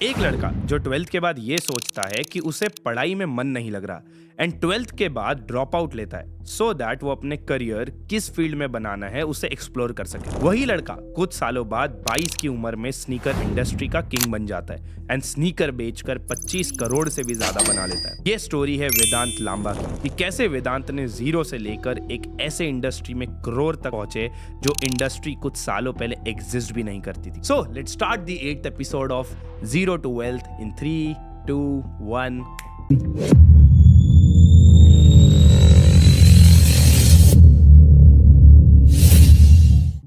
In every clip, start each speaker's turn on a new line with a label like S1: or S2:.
S1: एक लड़का जो 12th के बाद ये सोचता है कि उसे पढ़ाई में मन नहीं लग रहा एंड 12th के बाद ड्रॉप आउट लेता है सो दैट वो अपने करियर किस फील्ड में बनाना है उसे एक्सप्लोर कर सके। वही लड़का कुछ सालों बाद 22 की उम्र में स्नीकर इंडस्ट्री का किंग बन जाता है एंड स्नीकर बेचकर 25 करोड़ से भी ज्यादा बना लेता है। ये स्टोरी है वेदांत लांबा की कि कैसे वेदांत ने जीरो से लेकर एक ऐसे इंडस्ट्री में करोड़ तक पहुंचे जो इंडस्ट्री कुछ सालों पहले एग्जिस्ट भी नहीं करती थी। So let's start the 8th episode of zero to wealth in 3, 2, 1।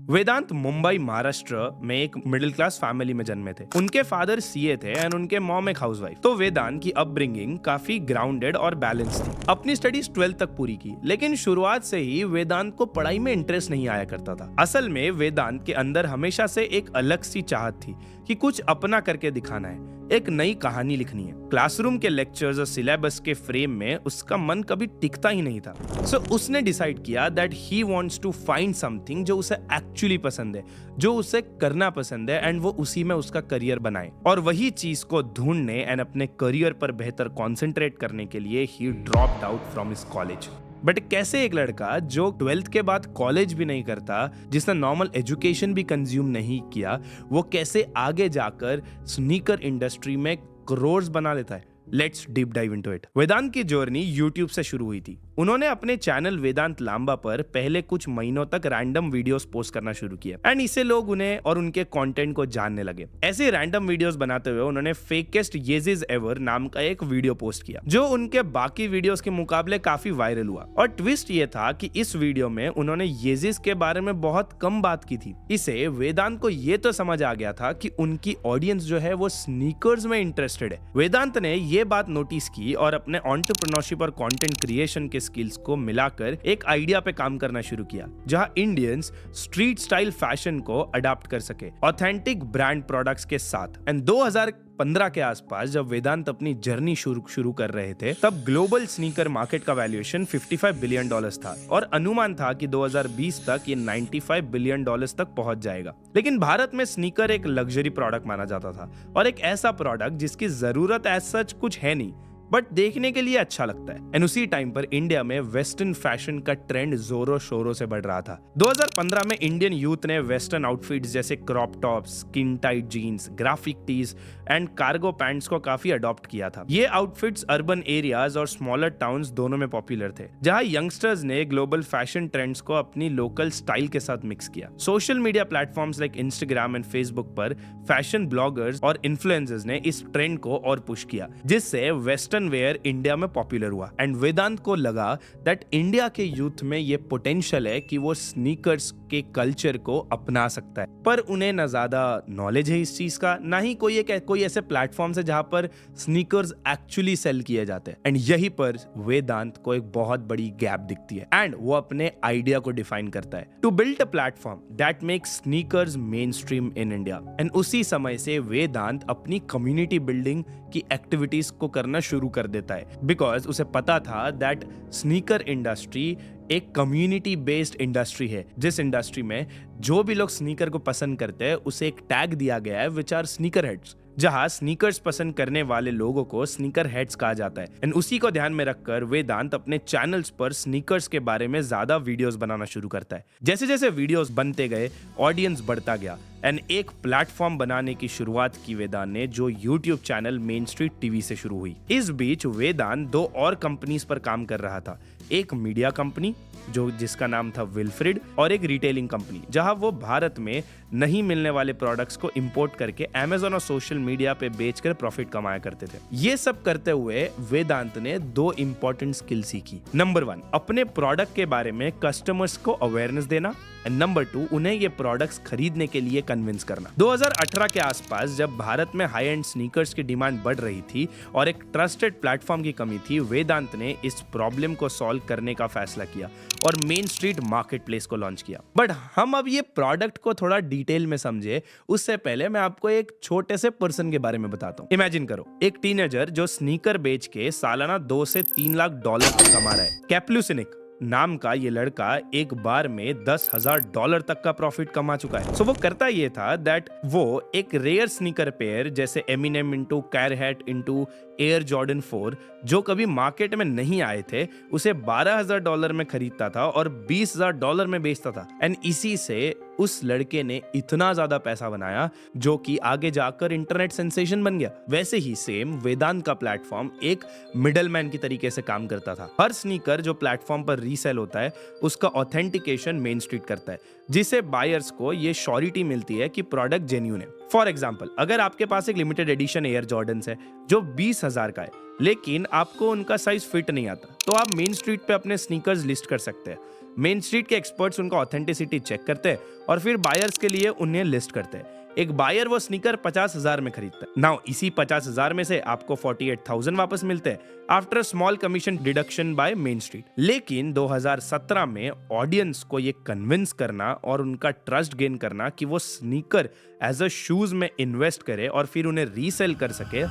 S1: Vedant Mumbai Maharashtra में एक मिडिल क्लास फैमिली में जन्मे थे। उनके फादर सीए थे एंड उनके मॉम एक हाउसवाइफ। तो वेदांत की अपब्रिंगिंग काफी ग्राउंडेड और बैलेंस थी। अपनी स्टडीज 12th तक पूरी की, लेकिन शुरुआत से ही वेदांत को पढ़ाई में इंटरेस्ट नहीं आया करता था। असल में वेदांत के अंदर हमेशा से एक अलग सी चाहत थी कि कुछ अपना करके दिखाना है, एक नई कहानी लिखनी है। क्लासरूम के लेक्चर्स और सिलेबस के फ्रेम में उसका मन कभी टिकता ही नहीं था। सो उसने डिसाइड किया that he wants to find something जो उसे एक्चुअली पसंद है, जो उसे करना पसंद है एंड वो उसी में उसका करियर बनाए। और वही चीज को ढूंढने एंड अपने करियर पर बेहतर कॉन्सेंट्रेट करने के लिए ही dropped out from his college. But कैसे एक लड़का जो 12th के बाद कॉलेज भी नहीं करता, जिसने नॉर्मल एजुकेशन भी कंज्यूम नहीं किया, वो कैसे आगे जाकर स्नीकर इंडस्ट्री में करोड़ बना लेता है? Let's deep dive into it. Vedant की जर्नी यूट्यूब से शुरू हुई थी। उन्होंने अपने चैनल वेदांत लांबा पर पहले कुछ महीनों तक रैंडम वीडियोस पोस्ट करना शुरू किया एंड इससे लोग उन्हें और उनके कंटेंट को जानने लगे। ऐसे रैंडम वीडियोस बनाते हुए उन्होंने फेकेस्ट येजिस एवर नाम का एक वीडियो पोस्ट किया जो उनके बाकी वीडियोस के मुकाबले काफी वायरल हुआ। और ट्विस्ट ये था कि इस वीडियो में उन्होंने येजिस के बारे में बहुत कम बात की थी। इसे वेदांत को ये तो समझ आ गया था कि उनकी ऑडियंस जो है वो स्नीकर्स में इंटरेस्टेड है। वेदांत ने ये बात नोटिस की और अपने एंटरप्रेन्योरशिप और कंटेंट क्रिएशन के स्किल्स को मिलाकर एक आइडिया पे काम करना शुरू किया जहां इंडियंस स्ट्रीट स्टाइल फैशन को अडॉप्ट कर सके ऑथेंटिक ब्रांड प्रोडक्ट्स के साथ। एंड 2015 के आसपास जब वेदांत अपनी जर्नी शुरू कर रहे थे तब ग्लोबल स्नीकर मार्केट का वैल्यूएशन $55 बिलियन था और अनुमान था कि 2020 तक ये $95 बिलियन तक पहुंच जाएगा। लेकिन भारत में स्नीकर एक लग्जरी प्रोडक्ट माना जाता था और एक ऐसा प्रोडक्ट जिसकी जरूरत एज सच कुछ है नहीं बट देखने के लिए अच्छा लगता है। एंड उसी टाइम पर इंडिया में वेस्टर्न फैशन का ट्रेंड जोरों शोरों से बढ़ रहा था। 2015 में इंडियन यूथ ने वेस्टर्न आउटफिट्स जैसे crop tops, skin tight jeans, graphic tees and cargo pants को काफी अडॉप्ट किया था। ये आउटफिट्स अर्बन एरियाज और स्मॉलर टाउन्स दोनों में पॉपुलर थे, जहां यंगस्टर्स ने ग्लोबल फैशन ट्रेंड्स को अपनी लोकल स्टाइल के साथ मिक्स किया। Social media platforms like Instagram and Facebook पर फैशन ब्लॉगर्स और इन्फ्लुएंसर्स ने इस ट्रेंड को और पुश किया, जिससे वेस्टर्न वेयर इंडिया में पॉपुलर हुआ। एंड वेदांत को लगा दैट इंडिया के यूथ में ये पोटेंशियल है कि वो स्नीकर्स के कल्चर को अपना सकता है, पर उन्हें ना ज्यादा नॉलेज है इस चीज का, ना ही कोई ऐसे प्लेटफॉर्म्स है जहां पर स्नीकर्स एक्चुअली सेल किए जाते हैं। एंड यहीं पर वेदांत को एक बहुत बड़ी गैप दिखती है एंड वो अपने आइडिया को डिफाइन करता है to build a platform that makes sneakers mainstream in India. And उसी समय से वेदांत अपनी कम्युनिटी बिल्डिंग की एक्टिविटीज को करना शुरू कर देता है बिकॉज उसे पता था दैट स्नीकर इंडस्ट्री एक कम्युनिटी बेस्ड इंडस्ट्री है, जिस इंडस्ट्री में जो भी लोग स्नीकर को पसंद करते हैं उसे एक टैग दिया गया है विच आर स्नीकर हेड्स, जहां स्नीकर्स पसंद करने वाले लोगों को स्नीकर हेड्स कहा जाता है। एंड उसी को ध्यान में रखकर वेदांत अपने चैनल्स पर स्नीकर्स के बारे में ज्यादा वीडियोस बनाना शुरू करता है। जैसे जैसे वीडियोस बनते गए ऑडियंस बढ़ता गया एंड एक प्लेटफॉर्म बनाने की शुरुआत की वेदांत ने, जो YouTube channel main street TV से शुरू हुई। इस बीच वेदांत 2 और कंपनीज पर काम कर रहा था, एक मीडिया कंपनी जिसका नाम था विल्फ्रिड और एक रिटेलिंग कंपनी जहां वो भारत में नहीं मिलने वाले प्रोडक्ट्स को इंपोर्ट करके अमेज़न और सोशल मीडिया पे बेचकर प्रॉफिट कमाया करते थे। ये सब करते हुए वेदांत ने 2 इंपॉर्टेंट स्किल सीखी। नंबर 1, अपने प्रोडक्ट के बारे में कस्टमर्स को अवेयरनेस देना एंड नंबर 2, उन्हें ये प्रोडक्ट्स खरीदने के लिए कन्विंस करना। 2018 के आसपास जब भारत में हाई एंड स्नीकर्स की डिमांड बढ़ रही थी और एक ट्रस्टेड प्लेटफॉर्म की कमी थी, वेदांत ने इस प्रॉब्लम को सॉल्व करने का फैसला किया और मेन स्ट्रीट मार्केट प्लेस को लॉन्च किया। बट हम अब ये प्रोडक्ट को थोड़ा डिटेल में समझे उससे पहले मैं आपको एक छोटे से पर्सन के बारे में बताता हूँ। इमेजिन करो एक टीनेजर जो स्नीकर बेच के सालाना $2 से $3 लाख तक कमा रहा है। कैप्लूसिनिक नाम का ये लड़का एक बार में $10,000 तक का प्रॉफिट कमा चुका है। सो वो करता ये था दैट वो एक रेयर स्नीकर पेयर जैसे Eminem into Carhartt into Air Jordan 4 जो कभी मार्केट में नहीं आए थे उसे $12,000 में खरीदता था और $20,000 में बेचता था। एंड इसी से उस लड़के ने इतना ज्यादा पैसा बनाया जो कि आगे जाकर इंटरनेट सेंसेशन बन गया। वैसे ही सेम वेदांत का प्लेटफॉर्म एक मिडलमैन की तरीके से काम करता था। हर स्नीकर जो प्लेटफॉर्म पर रीसेल होता है उसका ऑथेंटिकेशन मेन स्ट्रीट करता है, जिससे बायर्स को ये श्योरिटी मिलती है कि प्रोडक्ट जेन्युइन है। फॉर एग्जाम्पल, अगर आपके पास एक लिमिटेड एडिशन एयर जॉर्डन्स है जो 20,000 का है लेकिन आपको उनका साइज फिट नहीं आता, तो आप मेन स्ट्रीट पे अपने स्नीकर्स लिस्ट कर सकते हैं। मेन स्ट्रीट के एक्सपर्ट्स उनका ऑथेंटिसिटी चेक करते हैं और फिर बायर्स के लिए उन्हें लिस्ट करते हैं। एक बायर वो स्नीकर 50,000 में खरीदता है। नाउ इसी 50,000 में से आपको 48,000 वापस मिलते हैं after small commission deduction by Main Street. लेकिन 2017 में ऑडियंस को ये कन्विंस करना और उनका ट्रस्ट गेन करना कि वो स्नीकर एज अ शूज में इन्वेस्ट करे और फिर उन्हें रीसेल कर सके,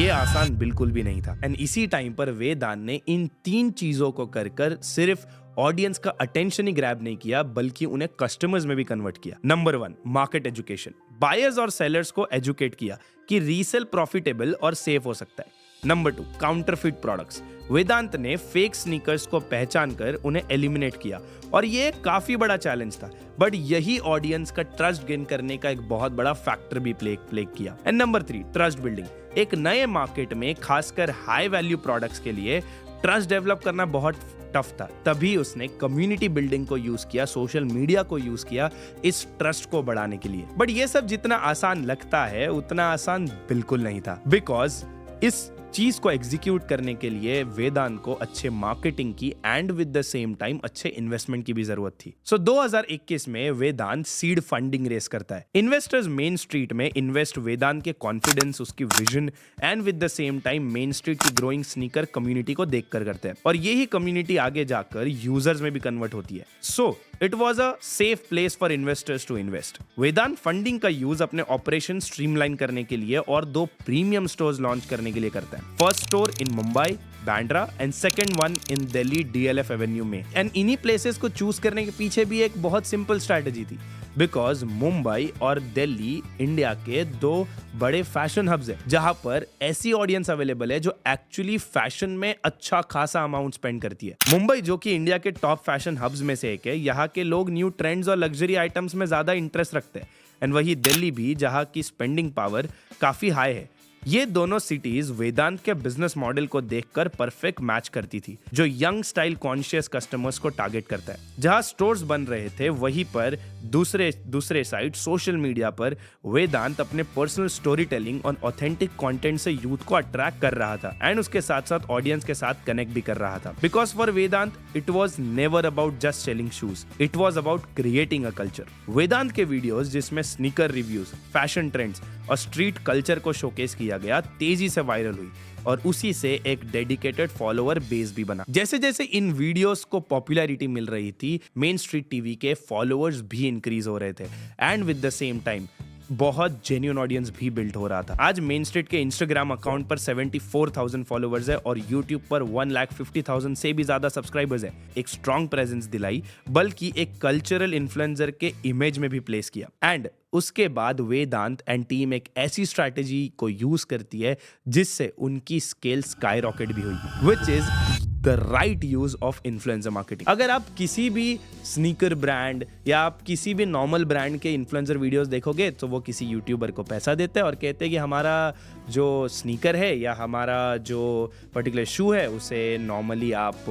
S1: ये आसान बिल्कुल भी नहीं था। एंड इसी टाइम पर वेदांत ने इन 3 चीजों को कर सिर्फ ऑडियंस का अटेंशन ही ग्रैब नहीं किया बल्कि उन्हें कस्टमर्स में भी कन्वर्ट किया। Number 1, market education. बायर्स और सेलर्स को एजुकेट किया कि रीसेल प्रॉफिटेबल और सेफ हो सकता है। Number 2, counterfeit products. वेदांत ने फेक स्नीकर्स को पहचान कर उन्हें एलिमिनेट किया और ये काफी बड़ा चैलेंज था, बट यही ऑडियंस का ट्रस्ट गेन करने का एक बहुत बड़ा फैक्टर भी प्ले किया। And number 3, trust building. एक नए मार्केट में खासकर हाई वैल्यू प्रोडक्ट्स के लिए ट्रस्ट डेवलप करना बहुत टफ था, तभी उसने कम्युनिटी बिल्डिंग को यूज किया, सोशल मीडिया को यूज किया इस ट्रस्ट को बढ़ाने के लिए। बट ये सब जितना आसान लगता है उतना आसान बिल्कुल नहीं था, बिकॉज इस चीज को एग्जीक्यूट करने के लिए वेदांत को अच्छे मार्केटिंग की and with the same time अच्छे इन्वेस्टमेंट की भी जरूरत थी। सो 2021 में वेदांत सीड फंडिंग रेस करता है। इन्वेस्टर्स मेन स्ट्रीट में इन्वेस्ट वेदांत के कॉन्फिडेंस, उसकी vision and with the same time main street की ग्रोइंग स्नीकर कम्युनिटी को देखकर करते हैं और यही कम्युनिटी आगे जाकर यूजर्स में भी कन्वर्ट होती है। So it was a safe place for investors to invest. Vedant funding का यूज अपने ऑपरेशन स्ट्रीमलाइन करने के लिए और 2 प्रीमियम स्टोर्स लॉन्च करने के लिए करता है। First store in Mumbai Bandra and second one in Delhi DLF Avenue में। एंड इन्हीं प्लेसेस को चूज करने के पीछे भी एक बहुत सिंपल स्ट्रैटेजी थी, बिकॉज मुंबई और दिल्ली इंडिया के 2 बड़े फैशन हब्स है जहां पर ऐसी ऑडियंस अवेलेबल है जो एक्चुअली फैशन में अच्छा खासा अमाउंट स्पेंड करती है। मुंबई जो कि इंडिया के टॉप फैशन हब्स में से एक है, यहाँ के लोग न्यू ट्रेंड्स और लग्जरी आइटम्स में ज्यादा इंटरेस्ट रखते हैं। एंड वही दिल्ली भी जहाँ की स्पेंडिंग पावर काफी हाई है। ये दोनों सिटीज वेदांत के बिजनेस मॉडल को देखकर परफेक्ट मैच करती थी, जो यंग स्टाइल कॉन्शियस कस्टमर्स को टारगेट करता है। जहां स्टोर्स बन रहे थे वहीं पर दूसरे साइड सोशल मीडिया पर वेदांत अपने पर्सनल स्टोरी टेलिंग और ऑथेंटिक कंटेंट से यूथ को अट्रैक्ट कर रहा था एंड उसके साथ साथ ऑडियंस के साथ कनेक्ट भी कर रहा था। Because for Vedant it was never about just selling shoes, it was about creating a culture. Vedant के वीडियोस जिसमें स्नीकर रिव्यूज, फैशन ट्रेंड्स और स्ट्रीट कल्चर को शोकेस किया गया, तेजी से वायरल हुई और उसी से एक डेडिकेटेड फॉलोअर बेस भी बना। जैसे जैसे इन वीडियोस को पॉपुलैरिटी मिल रही थी, मेन स्ट्रीट टीवी के फॉलोअर्स भी इंक्रीज हो रहे थे and with the same time बहुत जेन्युइन ऑडियंस भी बिल्ड हो रहा था। आज मेन स्ट्रीट के इंस्टाग्राम अकाउंट पर 74,000 फॉलोअर्स है और यूट्यूब पर 1,50,000 से भी ज्यादा सब्सक्राइबर्स है। एक स्ट्रॉन्ग प्रेजेंस दिलाई, बल्कि एक कल्चरल इन्फ्लुएंसर के इमेज में भी प्लेस किया। एंड उसके बाद वेदांत एंड टीम एक ऐसी स्ट्रैटेजी को यूज करती है जिससे उनकी स्केल स्काई रॉकेट भी हुई, which is the right use of influencer marketing. अगर आप किसी भी स्नीकर ब्रांड या आप किसी भी नॉर्मल ब्रांड के इन्फ्लुएंसर वीडियोस देखोगे तो वो किसी यूट्यूबर को पैसा देते हैं और कहते हैं कि हमारा जो स्नीकर है या हमारा जो पर्टिकुलर शू है उसे नॉर्मली आप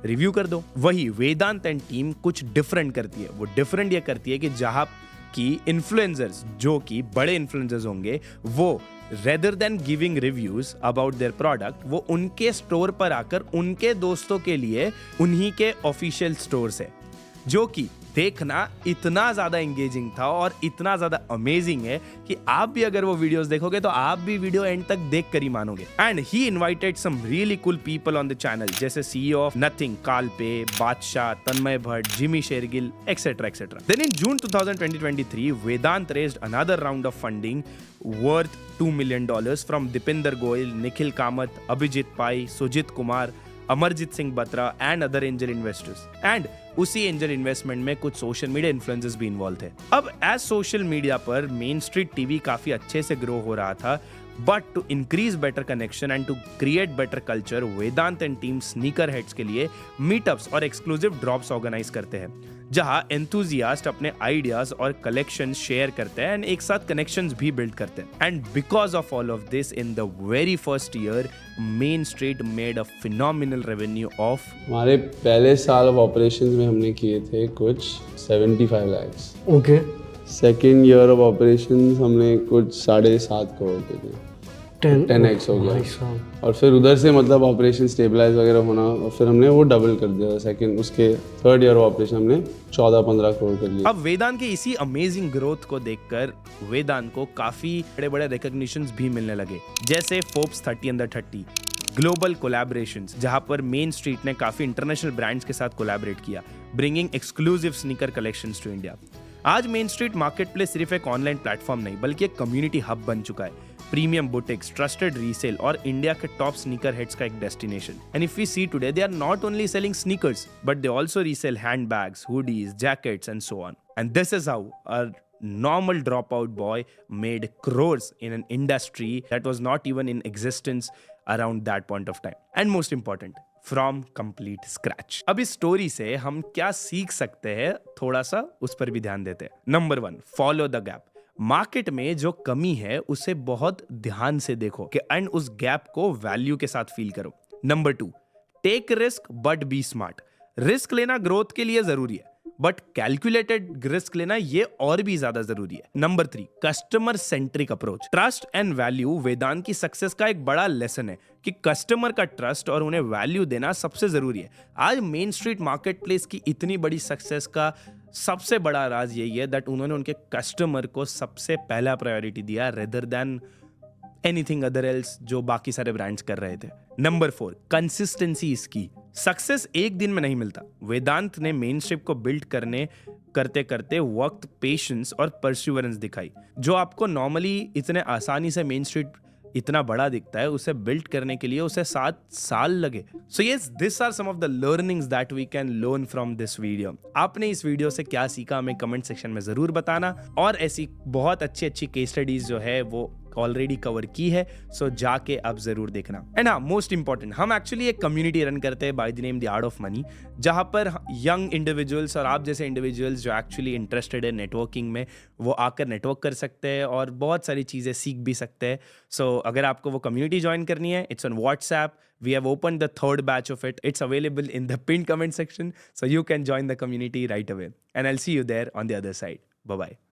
S1: रिव्यू कर दो। वही वेदांत एंड टीम कुछ डिफरेंट करती है। वो डिफरेंट ये करती है कि जहां कि इन्फ्लुएंसर्स जो कि बड़े इन्फ्लुएंसर्स होंगे वो rather than giving reviews about their product, वो उनके स्टोर पर आकर उनके दोस्तों के लिए उन्हीं के ऑफिशियल स्टोर से, जो कि देखना इतना ज्यादा एंगेजिंग था और इतना ज्यादा अमेजिंग है कि आप भी अगर वो वीडियोस देखोगे तो आप भी वीडियो एंड तक देख कर ही मानोगे। And he invited some really cool people on the channel, जैसे CEO of Nothing Carl Pei, Badshah, Tanmay Bhatt, Jimmy Shergill etcetera etcetera. Then in June 2023 Vedant raised another round of funding worth $2 million from Dipinder Goyal, Nikhil Kamath, Abhijit Pai, Sujit Kumar, Amarjeet Singh Batra and other angel investors. And उसी angel investment में कुछ social media influencers भी involve थे। अब as social media पर main street TV काफी अच्छे से ग्रो हो रहा था, but to increase better connection and to create better culture, Vedant and team sneaker heads के लिए मीटअप्स और एक्सक्लूसिव ड्रॉप्स ऑर्गेनाइज करते हैं, जहां एंथुजियास्ट अपने आइडियाज और कलेक्शन शेयर करते हैं एंड एक साथ कनेक्शंस भी बिल्ड करते हैं। And because of all of this, in the very first year main street made a phenomenal revenue of,
S2: हमारे पहले साल ऑफ ऑपरेशंस में हमने किए थे कुछ 75 lakhs।
S3: Okay.
S2: Second year of operations हमने कुछ 7.5 करोड़ के थे, 10x हो गया। और फिर उधर से मतलब ऑपरेशन स्टेबलाइज वगैरह होना, और फिर हमने वो डबल कर दिया सेकंड, उसके थर्ड ईयर ऑफ ऑपरेशन हमने 14-15 करोड़ कर लिया।
S1: अब वेदांत के इसी अमेजिंग ग्रोथ को देखकर वेदांत को काफी बड़े बड़े रिकॉग्निशंस भी मिलने लगे, जैसे फोर्ब्स 30 अंडर 30, ग्लोबल कोलैबोरेशंस, जहां पर मेन स्ट्रीट ने काफी इंटरनेशनल ब्रांड्स के साथ कोलैबोरेट किया, bringing exclusive sneaker collections to India. आज मेन स्ट्रीट मार्केटप्लेस सिर्फ एक ऑनलाइन प्लेटफॉर्म नहीं बल्कि एक कम्युनिटी हब बन चुका है, प्रीमियम बुटीक्स, ट्रस्टेड रीसेल और इंडिया के टॉप स्नीकर हेड्स का एक destination. And if we see today, they are not only selling sneakers but they also resell handbags, hoodies, jackets and so on. And this is how a normal dropout boy made crores in an industry that was not even in existence around that point of time, and most important, from complete scratch। अब इस story से हम क्या सीख सकते हैं, थोड़ा सा उस पर भी ध्यान देते हैं। Number 1, follow the gap. Market में जो कमी है उसे बहुत ध्यान से देखो एंड उस गैप को वैल्यू के साथ फील करो। Number 2, take risk but be smart. Risk लेना ग्रोथ के लिए जरूरी है, बट कैलकुलेटेड रिस्क लेना ये और भी ज्यादा जरूरी है। Number 3, customer centric approach. Trust and value Vedant की सक्सेस का एक बड़ा लेसन है कि कस्टमर का ट्रस्ट और उन्हें वैल्यू देना सबसे जरूरी है। आज मेन स्ट्रीट मार्केट प्लेस की इतनी बड़ी सक्सेस का सबसे बड़ा राज यही है दैट उन्होंने उनके कस्टमर को सबसे पहला प्रायोरिटी दिया rather than anything other else जो बाकी सारे ब्रांड्स कर रहे थे। नंबर 4, कंसिस्टेंसी इज की। सक्सेस एक दिन में नहीं मिलता। वेदांत ने मेन स्ट्रीट को बिल्ड करते करते वक्त, पेशेंस और परसिवरेंस दिखाई, जो आपको नॉर्मली इतने आसानी से मेन स्ट्रीट इतना बड़ा दिखता है, उसे बिल्ड करने के लिए उसे 7 साल लगे। So yes, this are some of the learnings that we can learn from this video. आपने इस वीडियो से क्या सीखा हमें कमेंट सेक्शन में जरूर बताना, और ऐसी बहुत अच्छी केस स्टडीज जो है वो ऑलरेडी कवर की है, सो जाके आप जरूर देखना। एंड हाँ, मोस्ट इंपॉर्टेंट, हम एक्चुअली एक कम्युनिटी रन करते हैं by the name the art of money, जहां पर यंग इंडिविजुअल्स और आप जैसे इंडिविजुअल्स जो एक्चुअली इंटरेस्टेड है नेटवर्किंग में, वो आकर नेटवर्क कर सकते हैं और बहुत सारी चीजें सीख भी सकते हैं। सो अगर आपको वो कम्युनिटी ज्वाइन करनी है, it's on WhatsApp. We have opened the third batch of it. It's available in the pinned comment section, so you can join the community right away. And I'll see you there on the other side. Bye-bye.